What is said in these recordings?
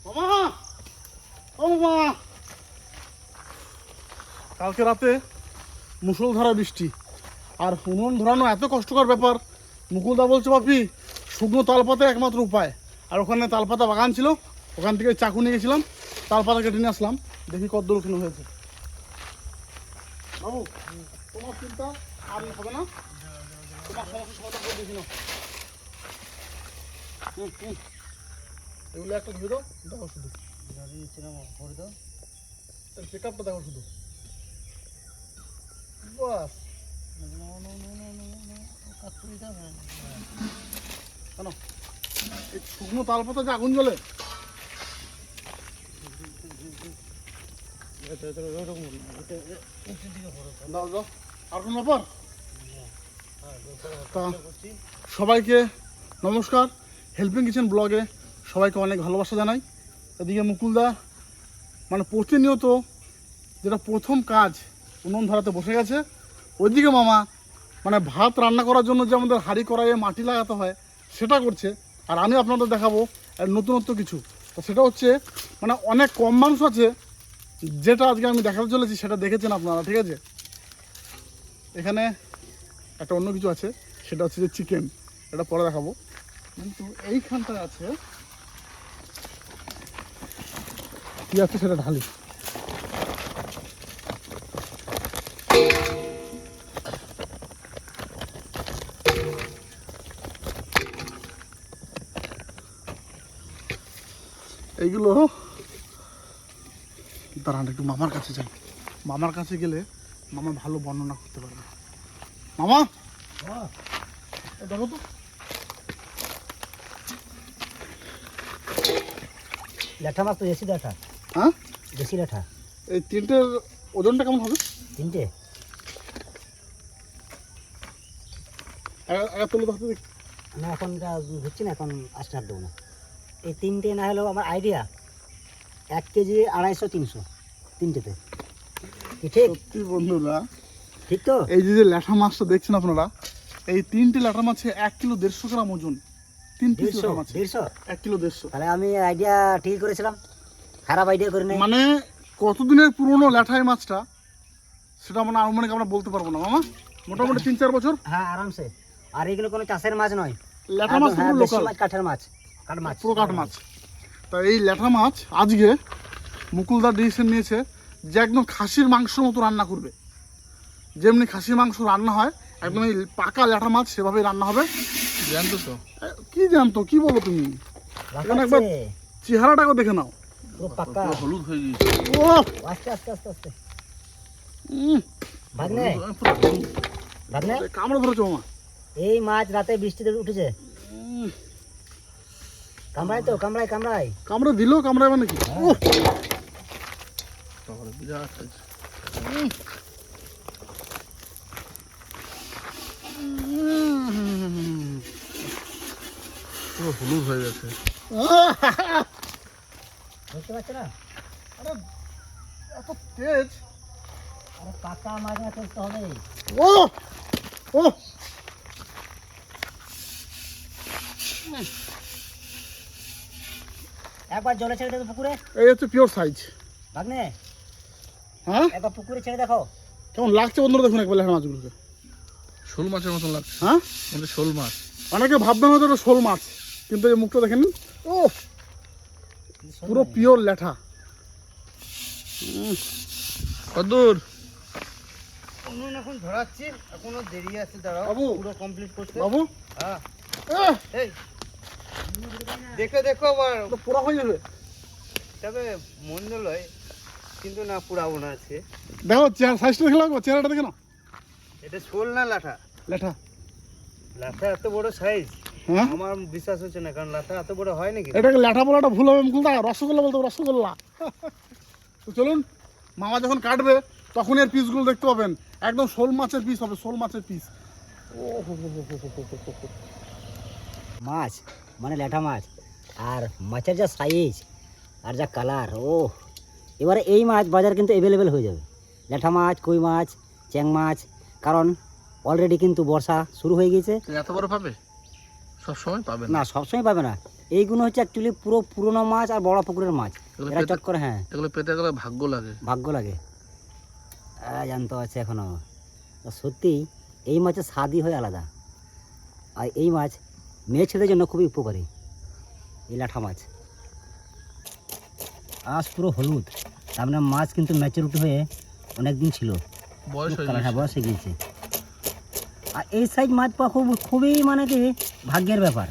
মামা, ও মামা, কালকে রাতে মুষলধারা বৃষ্টি আর উনুন ধরানো এত কষ্টকর ব্যাপার। মুকুলদা বলছে বাপি শুকনো তালপাতা একমাত্র উপায়। আর ওখানে তালপাতা বাগান ছিল, ওখান থেকে চাকু নিয়ে গেছিলাম, তালপাতা কেটে নিয়ে আসলাম। দেখি কত দূর কিনো হয়েছে। বাবু তোমার চিন্তা আর হবে না, তোমার সমস্যা সমাধান করে দেখি না। এগুলো একটা ধুয়ে দাও, দেখো শুধু পিক আপটা দেখো শুধু। বাস কেন এই শুকনো তালপাতা যে আগুন জ্বলে, দাও দাও। আর কোন ব্যাপার? তা সবাইকে নমস্কার, হেল্পিং কিচেন ব্লগে সবাইকে অনেক ভালোবাসা জানাই। এদিকে মুকুলদা মানে প্রতিনিয়ত যেটা প্রথম কাজ উনুন ধরাতে বসে গেছে। ওইদিকে মামা মানে ভাত রান্না করার জন্য যে আমাদের হাঁড়ি কড়াইয়ে মাটি লাগাতে হয় সেটা করছে। আর আমি আপনাদের দেখাবো নতুনত্ব কিছু। তো সেটা হচ্ছে মানে অনেক কম মানুষ আছে যেটা আজকে আমি দেখাতে চলেছি, সেটা দেখেছেন আপনারা, ঠিক আছে? এখানে একটা অন্য কিছু আছে, সেটা হচ্ছে যে চিকেন, এটা পরে দেখাবো। কিন্তু এইখানটায় আছে কি আছে সেটা ঢালি। এইগুলো দাঁড়ান একটু মামার কাছে যাই, মামার কাছে গেলে মামা ভালো বর্ণনা করতে পারবে। মামা দেখো তো, ল্যাঠা মাছ তো দেশি ল্যাঠা। হ্যাঁ দেশি ল্যাঠা। এই তিনটের ওজনটা কেমন হবে? তিনটে একা তুলে ধরতে দেখি। না এখন হচ্ছে না, এখন আস্তে হাত দেবো না। এই তিনটে না হলেও আমার আইডিয়া 1 কেজি 250 300 তিনটেতে। কি ঠিক? সত্যি বন্ধুরা, ঠিক তো? এই যে ল্যাঠা মাছটা দেখছেন আপনারা, এই তিনটে ল্যাঠা মাছে 1 কিলো 150 গ্রাম ওজন। 3 পিস ল্যাঠা মাছ 150। 1 কিলো 150। তাহলে আমি আইডিয়া ঠিক করেছিলাম, খারাপ আইডিয়া করে নাই। মানে কতদিনের পুরনো ল্যাঠাই মাছটা সেটা মানে আনুমানিক আমরা বলতে পারবো না মামা, মোটামুটি 3-4 বছর। হ্যাঁ আরামসে। আর এগুলো কোনো চাষের মাছ নয়, ল্যাঠা মাছ পুরো দেশি লোকাল, মাছ, কাঠের মাছ, কাঠ মাছ, পুরো কাঠ মাছ। তা এই ল্যাঠা মাছ আজকে মুকুলদার ডিসিশন নিয়েছে যে একদম খাসির মাংসের মতো রান্না করবে। যেমনি খাসির মাংস রান্না হয় একদম এই পাকা ল্যাঠা মাছ সেভাবেই রান্না হবে। জানতো তো? কি জানতো, কি বলো তুমি? এখানে একবার চেহারাটাকে দেখে নাও, পুরো পাকা হলুদ হয়ে গিয়েছে। ও আস্তে আস্তে আস্তে আস্তে ভাগ্নে, ভাগ্নে কামড়ে ধরেছো মামা। এই মাছ রাতে বৃষ্টিতে উঠেছে। কামড়াই তো, কামড়াই কামড়াই। কামড়ে দিল, কামড়াবে নাকি? ও পুরো হলুদ হয়ে গেছে। বুঝতে পারছো না? আরে এত তেজ! আরে পাকা মাছ না, করতে হবে। ও ও একবার জলে ছেড়ে দেখো পুকুরে। এই হচ্ছে পিওর সাইজ। ভাগ্নে হ্যাঁ একবার পুকুরে ছেড়ে দেখো কেমন লাগছে বন্ধুরা, দেখুন একবার ল্যাঠা মাছগুলোকে। শোল মাছের মতন লাগছে। হ্যাঁ আমাদের শোল মাছ। অনেকে ভাববেন হয়তো এটা শোল মাছ, কিন্তু এই মুখটা দেখেন। ও পুরো পিওর ল্যাঠা। কতদূর? এখন ধরাচ্ছি, এখনো দেরি আছে, দাঁড়াও। বাবু পুরো কমপ্লিট করতে। বাবু হ্যাঁ আহ, এই দেখো দেখো আবার, তো পোড়া হয়ে যাবে। তবে মন্দ লয়, কিন্তু না পুরাবো না আছে। দেখো চেহারা, সাইজটা দেখে লাগবো, চেহারাটা দেখে না। এটা শোল না লাঠা? ল্যাঠা। লাঠা এত বড় সাইজ হ্যাঁ আমার বিশ্বাস হচ্ছে না, কারণ লাঠা এত বড় হয় নাকি? এটাকে ল্যাঠা বলাটা ভুল হবে মুকুলদা, রসগোল্লা বলতে হবে, রসগোল্লা। তো চলুন, মামা যখন কাটবে তখন এর পিসগুলো দেখতে পাবেন, একদম শোল মাছের পিস হবে, শোল মাছের পিস। ও হো হো হো হো হো হো হো। মাছ মানে ল্যাঠা মাছ, আর মাছের যা সাইজ আর যা কালার, ও এবারে এই মাছ বাজার কিন্তু অ্যাভেলেবেল হয়ে যাবে। ল্যাঠা মাছ, কই মাছ, চ্যাং মাছ, কারণ অলরেডি কিন্তু বর্ষা শুরু হয়ে গিয়েছে। এত বড় পাবে? সব সময় পাবে না, সবসময় পাবে না। এইগুলো হচ্ছে অ্যাকচুয়ালি পুরো পুরোনো মাছ আর বড় পুকুরের মাছ। এগুলো এরা পেতে- চট করে, হ্যাঁ এগুলো পেতে গেলে ভাগ্য লাগে। ভাগ্য লাগে, জানতে আছে এখনো। তো সত্যি এই মাছের স্বাদই হয় আলাদা। আর এই মাছ মেয়ে ছেলেদের জন্য খুবই উপকারী, এই ল্যাঠা মাছ। আজ পুরো হলুদ, তার মানে মাছ কিন্তু ম্যাচুরিটি হয়ে অনেক দিন ছিল, বয়স হয়ে হ্যাঁ গেছে। বয়স হয়ে গিয়েছে। আর এই সাইজ মাছ পাওয়া খুবই মানে কি ভাগ্যের ব্যাপার।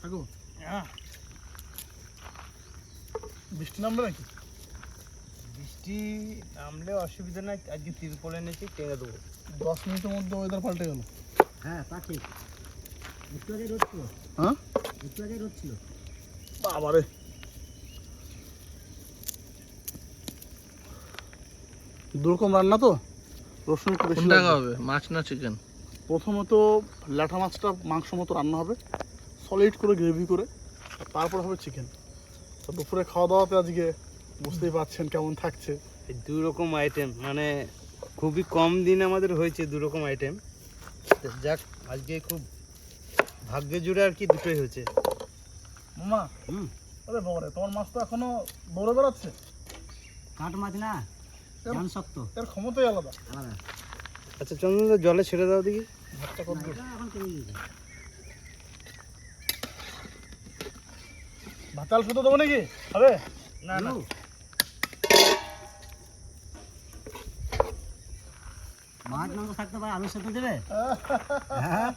থাকো বৃষ্টি নামবে নাকি? বৃষ্টি নামলে অসুবিধা নাই, আজকে তিরপল এনেছি, টেনে দেবো। 10 মিনিটের মধ্যে ওয়েদার পাল্টে গেল। হ্যাঁ তা ঠিক, একটু আগে রোদ ছিল, হ্যাঁ একটু আগে রোদ ছিল। বাবারে, দুরকম রান্না তো, রসুন একটু বেশি কোনটা লাগবে। হবে, মাছ না চিকেন? প্রথমত ল্যাঠা মাছটা মাংস মতো রান্না হবে, সলিড করে গ্রেভি করে, আর তারপর হবে চিকেন। তো দুপুরে খাওয়া দাওয়াতে আজকে বুঝতেই পারছেন কেমন থাকছে। এই দু রকম আইটেম, মানে খুবই কম দিন আমাদের হয়েছে দু রকম আইটেম। যাক, আজকে খুব ভাগ্যে জুড়ে আর কি দুটোই হয়েছে। মামা, আরে বাবারে, তোমার মাছ তো এখনো দৌড়ে বেড়াচ্ছে। কাঠ মাছ না, জান শক্ত, এর ক্ষমতাই আলাদা। আলাদা। আচ্ছা চন্দন দা, জলে ছেড়ে দাও দেখি। ভাতটা কত দূর? এটা এখন কমে গিয়েছে। ভাতাল শুধু দেবো নাকি? হবে না না, মাছ মাংস থাকতে পারে, আলু সেদ্ধ দেবে। হ্যাঁ,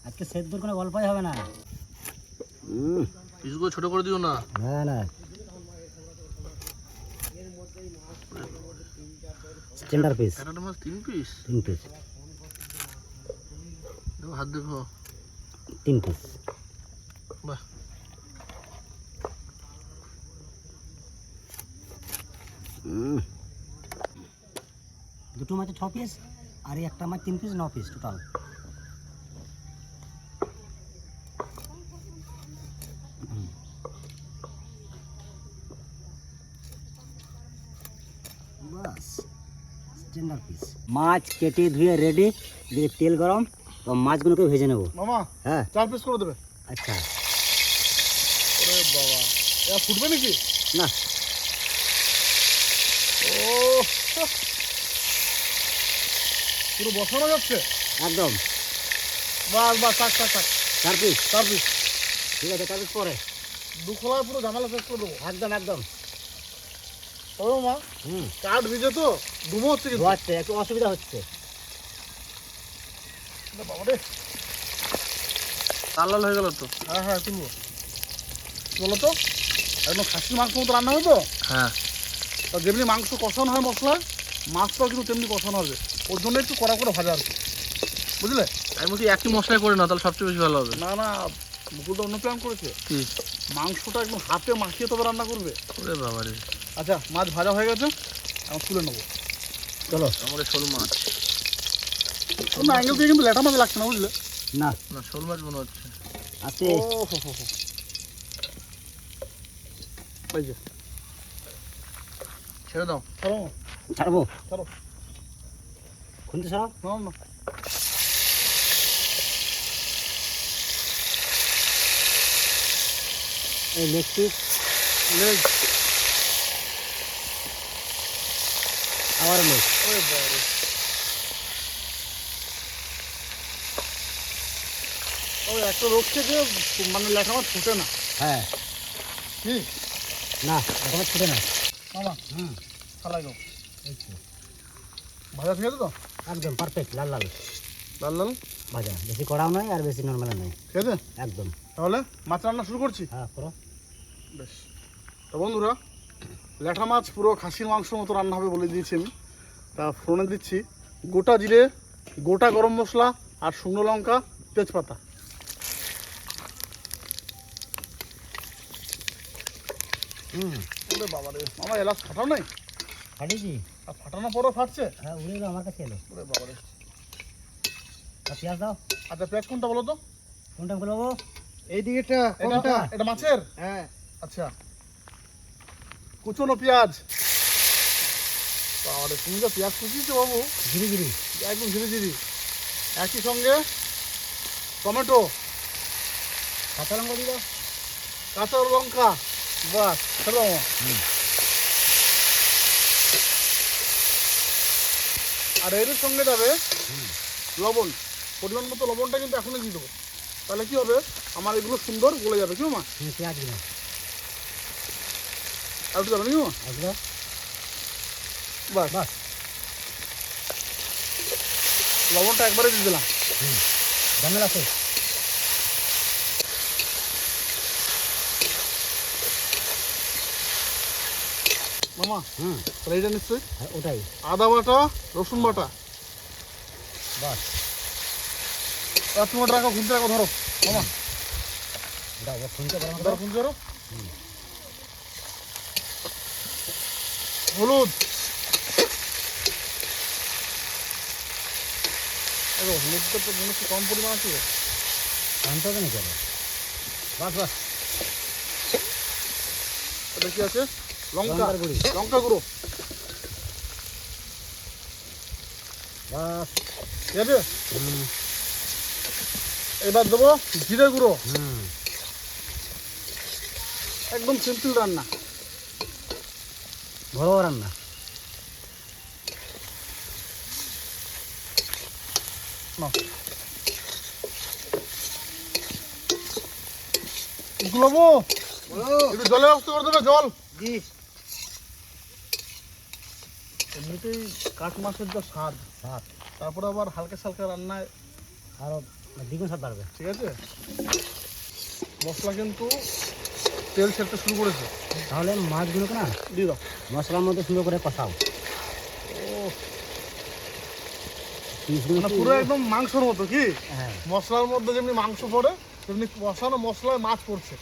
আজকে সেদ্ধর কোনো গল্পই হবে না। পিসগুলো ছোট করে দিও না। না না, স্ট্যান্ডার্ড পিস, একটা মাছ 3 পিস। 3 পিস, দেখো হাত দেখো। 3 পিস। বাহ, দুটো মাছে 6 পিস, আর এই একটা মাছ 3 পিস, 9 পিস টোটাল। বাস, স্ট্যান্ডার্ড পিস। মাছ কেটে ধুয়ে রেডি, দিয়ে তেল গরম, তো মাছগুলোকে ভেজে নেব। মামা, হ্যাঁ 4 পিস করে দেবে। আচ্ছা, ওরে বাবা, এরা ফুটবে নাকি? না ও, পুরো বসানো যাচ্ছে। একদম বাস বাস, থাক থাক থাক, 4 পিস, 4 পিস। ঠিক আছে 4 পিস পরে। দু খোলায় পুরো ঝামেলা শেষ করে দেবো। একদম একদম। তবে মামা, কাঠ ভিজে তো ডুবো হচ্ছে কিন্তু। ধোয়াচ্ছে, একটু অসুবিধা হচ্ছে। আরে বাবা রে, লাল লাল হয়ে গেল তো। হ্যাঁ হ্যাঁ তুলবো। বলো তো, একদম খাসির মাংস মতো রান্না হবে তো। হ্যাঁ, তা যেমনি মাংস কষানো হয় মশলা, মাছটাও কিন্তু তেমনি কষানো হবে। ওর জন্য একটু কড়া করে ভাজা আর কি, বুঝলে? আমি বলছি একই মশলাই করে না, তাহলে সবচেয়ে বেশি ভালো হবে। না না, মুকুলটা অন্য প্ল্যান করেছে। কি? মাংসটা একদম হাতে মাখিয়ে তবে রান্না করবে। ওরে বাবা রে, আচ্ছা, মাছ ভাজা হয়ে গেছে, এখন তুলে নেবো। চলো। আমার শোল মাছ। না, অ্যাঙ্গেল দিয়ে কিন্তু ল্যাঠা মাছ লাগছে না, বুঝলে? না না, শোল মাছ মনে হচ্ছে। আছে, ও হো হো হো। এই যে, ছেড়ে দাও। ছাড়ো ছাড়বো, ছাড়ো, খুনতে সরাও। না না, এই লেগ পিস, লেগ। আবার লেগ। ওরে বাবা রে। ওই একটা রোগ থেকে মানে ল্যাঠা মাছ ফুটে না। হ্যাঁ, কি না এখন ছুটে না। মামা? খালাই গো, ভাজা ঠিক আছে তো? একদম পারফেক্ট, লাল লাল লাল লাল ভাজা, বেশি কড়াও নয় আর বেশি নর্মাল নয়, ঠিক আছে। একদম। তাহলে মাছ রান্না শুরু করছি। হ্যাঁ করো। বেশ, তো বন্ধুরা, ল্যাঠা মাছ পুরো খাসির মাংস মতো রান্না হবে বলে দিয়েছি আমি। তা ফোড়নে দিচ্ছি গোটা জিরে, গোটা গরম মশলা, আর শুকনো লঙ্কা, তেজপাতা। ওরে বাবা রে, মামা এলাচ ফাটাও নাই? ফাটিয়েছি, আর ফাটানোর পরও ফাটছে? হ্যাঁ উড়ে এলো আমার কাছে এলো। ওরে বাবা রে। আর পেঁয়াজ দাও। আচ্ছা পেঁয়াজ কোনটা বলো তো? কোনটা বলবো? এই দিকেটা এটা কোনটা? এটা মাছের? হ্যাঁ আচ্ছা কুচনো পেঁয়াজ। তাহলে তুমি তো পেঁয়াজ কুচিয়েছো বাবু, ধীরে ধীরে। একদম ঝিরি ঝিরি। একই সঙ্গে টমেটো, কাঁচা লঙ্কা দিয়ে দাও। কাঁচা লঙ্কা, বাস হ্যালো। আর এর সঙ্গে যাবে লবণ, পরিমাণ মতো লবণটা কিন্তু এখনই দিয়ে দেবো, তাহলে কি হবে আমার এগুলো সুন্দর গলে যাবে। কি মা পেঁয়াজ দিলাম। আর একটু যাবে নাকি মা? এগুলো বাস বাস। লবণটা একবারে দিয়ে দিলাম। ঝামেলা আছে। মামা তাহলে এইটা নিশ্চয়ই হ্যাঁ ওটাই আদা বাটা, রসুন বাটা, বাস। এক মিনিট রাখো, খুঁজতে রাখো, ধরো মামা, দাও ফোনটা গরম ধরো খুঁজতে ধরো। হলুদ, হলুদটা তো মনে হচ্ছে কম পরিমাণ আছে। আনতে হবে না চলো। বাস বাস। এটা কি আছে? লঙ্কা, লঙ্কার গুঁড়ি। লঙ্কা গুঁড়ো, বাস। ঠিক আছে। এবার দেবো জিরে গুঁড়ো। একদম সিম্পল রান্না। ঘরোয়া রান্না। নাও। গুলোবো একটু জলের ব্যবস্থা করে দেবে, জল। জি। এমনিতেই কাঠ মাছের যা স্বাদ, স্বাদ তারপরে আবার হালকা সালকা রান্নায়, আরো দ্বিগুণ স্বাদ বাড়বে। ঠিক আছে। মশলা কিন্তু তেল ছাড়তে শুরু করেছে, তাহলে মাছগুলোকে না দিয়ে দাও। মশলার মধ্যে সুন্দর করে কষাও। ও পিসগুলো মানে পুরো একদম মাংসর মতো। কি হ্যাঁ মশলার মধ্যে যেমনি মাংস পড়ে তেমনি কষানো মশলায় মাছ পড়ছে।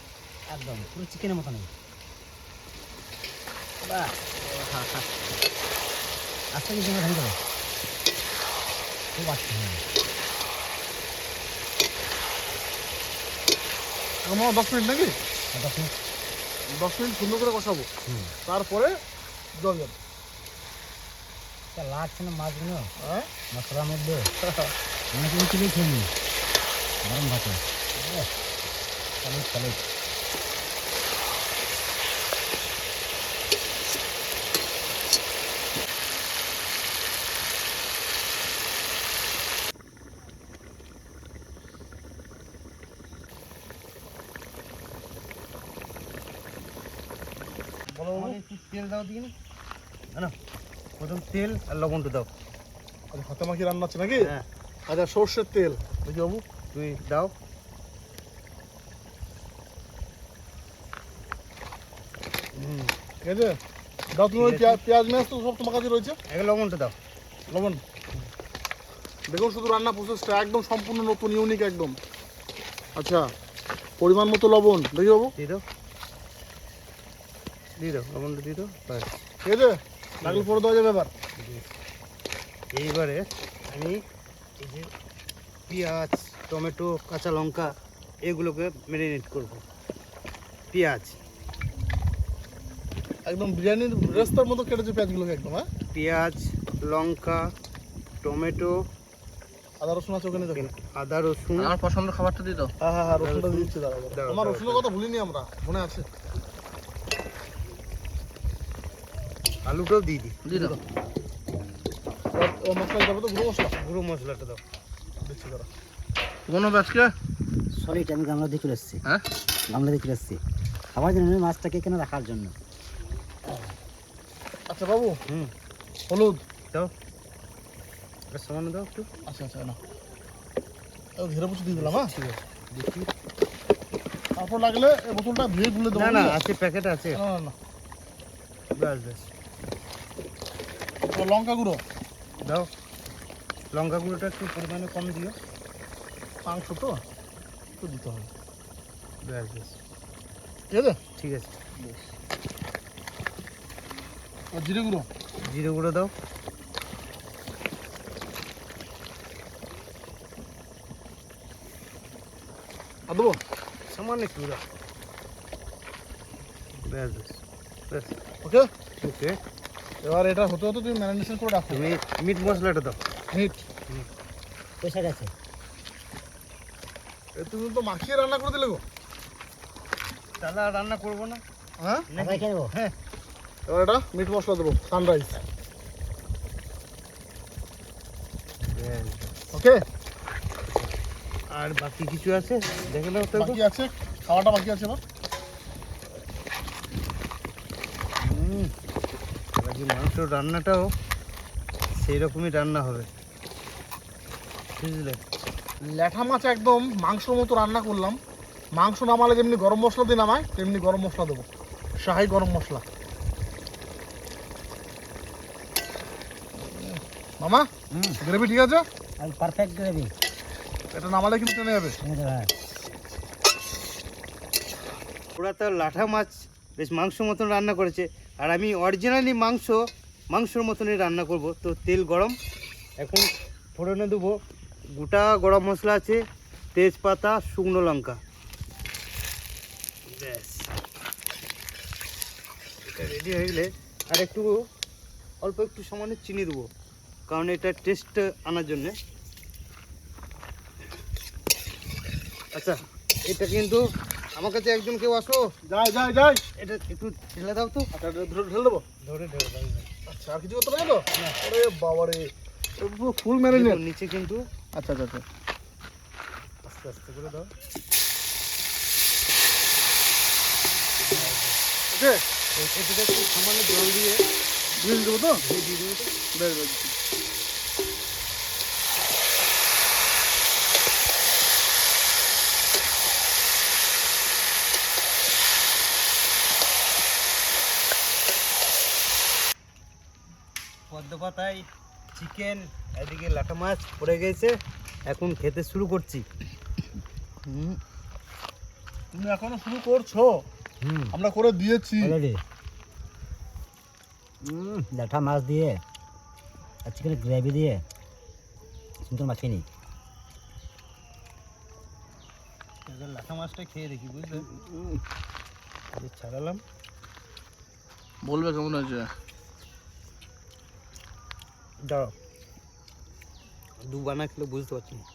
একদম পুরো চিকেনের মতো নেই। বাহ আস্তে কিছু ধান করো। খুব আস্তে। আমার 10 মিনিট নাকি? 10 মিনিট। 10 মিনিট সুন্দর করে কষাবো, তারপরে জল যাবে। লাগছে না মাছগুলো হ্যাঁ মশলার মধ্যে। মনে করে তুলে খেয়ে নি গরম ভাতে। চলো চলো। বলো বাবু। একটু তেল দাও দিন। না প্রথম তেল আর লবণটা দাও। হাতে মাখি রান্না হচ্ছে নাকি? হ্যাঁ আচ্ছা সর্ষের তেল দেখি বাবু। তুই দাও। ঠিক আছে, দাও তুমি। ওই পেঁয়াজ মেয়াজ তো সব তোমার কাছে রয়েছে। আগে লবণটা দাও। লবণ দেখুন, শুধু রান্না প্রসেসটা একদম সম্পূর্ণ নতুন, ইউনিক একদম। আচ্ছা পরিমাণ মতো লবণ দেখি বাবু। দিয়ে দাও দিয়ে দাও লবণটা দিয়ে দাও ব্যাস। ঠিক আছে, লাগলে পরে দেওয়া যাবে এবার। এইবারে আমি এই যে পেঁয়াজ, টমেটো, কাঁচা লঙ্কা এগুলোকে ম্যারিনেট করব। পেঁয়াজ একদম বিরিয়ানির রেস্তার মতো কেটেছে পেঁয়াজগুলোকে একদম। হ্যাঁ পেঁয়াজ, লঙ্কা, টমেটো, আদা রসুন আছে ওখানে দেখুন। আদা, রসুন। আমার পছন্দের খাবারটা দিয়ে দাও। হ্যাঁ হ্যাঁ হ্যাঁ, রসুনটা দিয়ে দিচ্ছি। দাঁড়াও দাও, আমার দাও, রসুনের কথা ভুলিনি আমরা, মনে আছে। আলুটাও দিয়ে দিই। দিয়ে দাও। ও মশলা যাবে তো, গুঁড়ো মশলা গুঁড়ো মশলাটা দাও। দিচ্ছি দাঁড়া। কোনো আজকে সরি আমি গামলা দিয়ে চলে এসেছি। হ্যাঁ গামলা দিয়ে চলে এসেছি খাবার জন্য, মাছটাকে কেন রাখার জন্য। আচ্ছা বাবু, হুম হলুদ দাও। এটা সামান্য দাও একটু। আচ্ছা আচ্ছা না ঘিরে পুষে দিয়ে দিলাম। হ্যাঁ ঠিক আছে দেখি। তারপর লাগলে এই বোতলটা ধুয়ে গুলে দেবো। না না বুঝলে? আছে, প্যাকেট আছে। না না না। ব্যাস ব্যাস এবার লঙ্কা গুঁড়ো, দাও। লঙ্কা গুঁড়োটা একটু পরিমাণে কম দিও। মাংস তো একটু দিতে হবে। ব্যাস ব্যাস ঠিক আছে। ঠিক আছে। আর জিরে গুঁড়ো, জিরে গুঁড়ো দাও। আর দেবো? সামান্য একটু দাও। ব্যাস ব্যাস ব্যাস, ওকে, ওকে। এবার এটা হতে হতে তুমি ম্যারিনেশন করে রাখো। তুমি মিট মশলাটা দাও। মিট পয়সা গেছে। তুমি তো মাখিয়ে রান্না করে দিলে গো। তাহলে আর রান্না করবো না। হ্যাঁ, আমরা খেয়ে নেবো। হ্যাঁ, এবার এটা মিট মশলা দেবো, সানরাইজ। ব্যাস। ওকে, আর বাকি কিছু আছে দেখে নাও তো। বাকি আছে, খাওয়াটা বাকি আছে এবার। বাকি মাংস রান্নাটাও সেই রকমই রান্না হবে, বুঝলে? ল্যাঠা মাছ একদম মাংসর মতো রান্না করলাম। মাংস নামালে যেমনি গরম মশলা দিয়ে নামায় তেমনি গরম মশলা দেবো, শাহি গরম মশলা। মামা, গ্রেভি ঠিক আছে? আর পারফেক্ট গ্রেভি। এটা নামালে কিন্তু টেনে যাবে। হ্যাঁ, ওরা তো লাঠা মাছ বেশ মাংস মতন রান্না করেছে, আর আমি অরিজিনালি মাংসর মতনই রান্না করব। তো তেল গরম, এখন ফোড়নে দেবো গোটা গরম মশলা আছে, তেজপাতা, শুকনো লঙ্কা। ব্যাস, এটা রেডি হয়ে গেলে আর একটু অল্প একটু সামান্য চিনি দেবো, কারণ এটা টেস্ট আনার জন্যে। আচ্ছা, এটা কিন্তু আমার কাছে একজন কেউ আসো, যাই যাই যাই। এটা একটু ঢেলে দাও তো। আচ্ছা, এটা ধরে ঢেলে দেবো। ধরে ঢেলে দাও। আচ্ছা, আর কিছু করতে পারি তো? আরে বাবা রে, পুরো ফুল ম্যারিনেট। দেখুন, নিচে কিন্তু আচ্ছা আচ্ছা আচ্ছা, আস্তে আস্তে করে দাও। ওকে, এটা একটু সামান্য জল দিয়ে দিয়ে দেবো তো? দিয়ে দেবো তো। বেশ বেশ। পদ্ম পাতায় চিকেন, এদিকে লাটা মাছ পড়ে গেছে, এখন খেতে শুরু করছি। তুমি এখনো শুরু করছো? আমরা করে দিয়েছি। অলরেডি। ল্যাঠা মাছ দিয়ে আর চিকেনের গ্রেভি দিয়ে সুন্দর মাখিয়ে নিই। এবার লাটা মাছটা খেয়ে দেখি, বুঝলে? এই ছাড়ালাম। বলবে কেমন হয়েছে? দাঁড়াও, দুবানা খেলে বুঝতে পারছি না।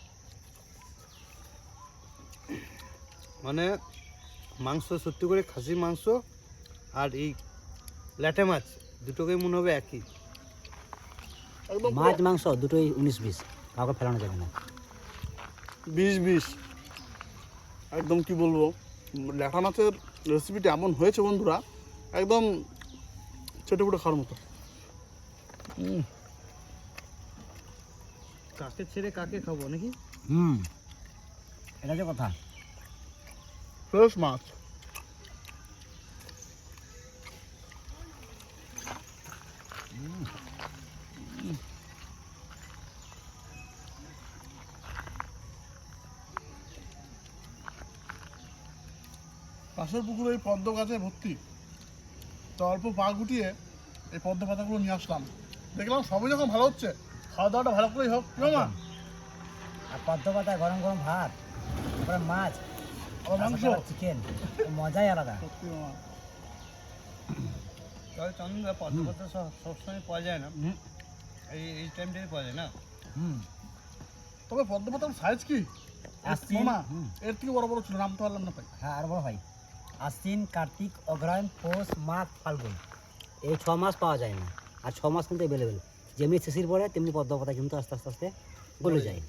মানে মাংস সত্যি করে খাসির মাংস আর এই ল্যাটে মাছ দুটোকেই মনে হবে একই। একদম মাছ মাংস দুটোই 19-20, কাউকে ফেলানো যাবে না। 20-20। একদম কি বলবো, ল্যাঠা মাছের রেসিপিটা এমন হয়েছে বন্ধুরা, একদম ছেটে পুটে খাওয়ার মতো। কাকে ছেড়ে কাকে খাবো নাকি? এটা যে কথা। ফ্রেশ মাছ। পাশের পুকুরে এই পদ্ম গাছে ভর্তি, তো অল্প পা গুটিয়ে এই পদ্ম পাতাগুলো নিয়ে আসলাম। দেখলাম সবই যখন ভালো হচ্ছে, খাওয়া দাওয়াটা ভালো করেই হোক, কি মা? আর পদ্ম পাতা গরম গরম ভাত, তারপরে মাছ, আবার মাংস। চিকেন, মজাই আলাদা। সত্যি মামা। তবে চন্দনদা পদ্ম পাতা সবসময় পাওয়া যায় না, এই টাইমটাই পাওয়া যায় না। তবে পদ্ম পাতার সাইজ কি আশ্বিন, মামা? এর থেকে বড় বড় ছিল, নামতে পারলাম না পাই। হ্যাঁ আর বড় ভাই, আশ্বিন, কার্তিক, অগ্রহায়ণ, পৌষ, মাঘ, ফাল্গুন, এই 6 মাস পাওয়া যায় না। আর 6 মাস কিন্তু অ্যাভেলেবেল। যেমনি শিশির পড়ে তেমনি পদ্ম পাতা কিন্তু আস্তে আস্তে আস্তে গলে যায়।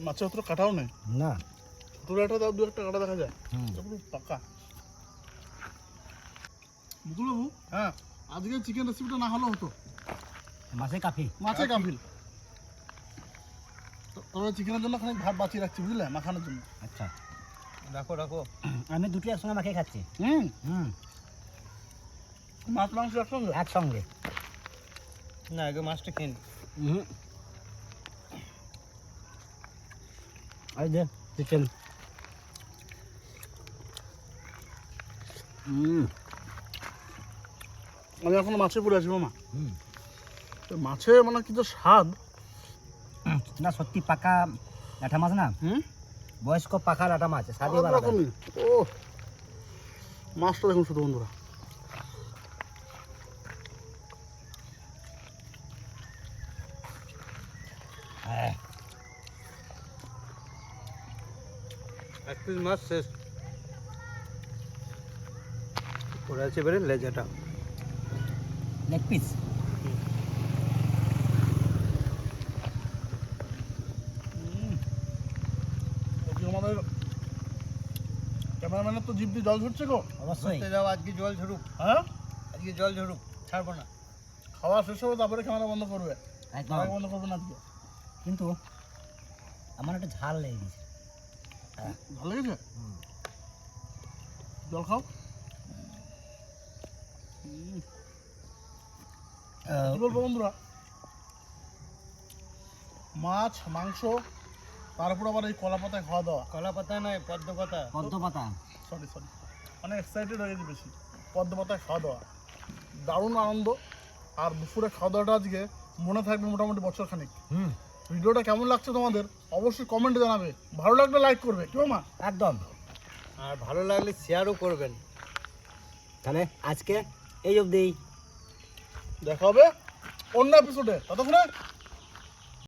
মাছের অতটা কাটাও নেই, না। ছোটো একটা তাও দু একটা কাটা দেখা যায়। এটা পুরো পাকা। মুকুলবাবু, হ্যাঁ, আজকে চিকেন রেসিপিটা না হলেও হতো, মাছে কাফি। মাছে কাফিল। তবে চিকেনের জন্য খানিক ভাত বাঁচিয়ে রাখছি, বুঝলে, মাখানোর জন্য। আচ্ছা, রাখো রাখো। আমি দুটো একসঙ্গে মাখিয়ে খাচ্ছি। মাছ মাংস একসঙ্গে। একসঙ্গে। না, আগে মাছটা খেয়ে নি। এই যে চিকেন। আমি এখন মাছে পড়ে আছি মামা। তো মাছে মানে কি তো স্বাদ, না সত্যি পাকা ল্যাঠা মাছ না, হুম বয়স্ক পাকা ল্যাঠা মাছ স্বাদই আলাদা আলাদা। রকমই। ও মাছটা দেখুন শুধু বন্ধুরা, হ্যাঁ, এক পিস মাছ শেষ। পড়ে আছে এবারে লেজাটা। Leg piece. আজকে আমাদের ক্যামেরাম্যানের তো জিভ দিয়ে জল ঝরছে গো। অবশ্যই। ধরতে যাও, আজকে জল ঝরুক, হ্যাঁ আজকে জল ঝরুক, ছাড়বো না। খাওয়া শেষ হবে তারপরে ক্যামেরা বন্ধ করবে, একদম। আগে বন্ধ করবে না আজকে। কিন্তু আমার একটা ঝাল লেগে গেছে। ভালো লেগেছে? জল খাও। কি বলবো বন্ধুরা, মাছ মাংস তারপর আবার এই কলা পাতায় খাওয়া দাওয়া, কলা পাতা নয়, পদ্ম পাতা। পদ্ম পাতা। সরি অনেক এক্সাইটেড হয়ে গেছি বেশি। পদ্ম পাতায় খাওয়া দাওয়া দারুণ আনন্দ। আর দুপুরে খাওয়া দাওয়াটা আজকে মনে থাকবে মোটামুটি বছর খানিক। হুম, ভিডিওটা কেমন লাগছে তোমাদের অবশ্যই কমেন্টে জানাবে, ভালো লাগলে লাইক করবে, কেউ মা একদম। আর ভালো লাগলে শেয়ারও করবেন। তাহলে আজকে এই অবধি। দেখা হবে অন্য এপিসোডে, ততক্ষণে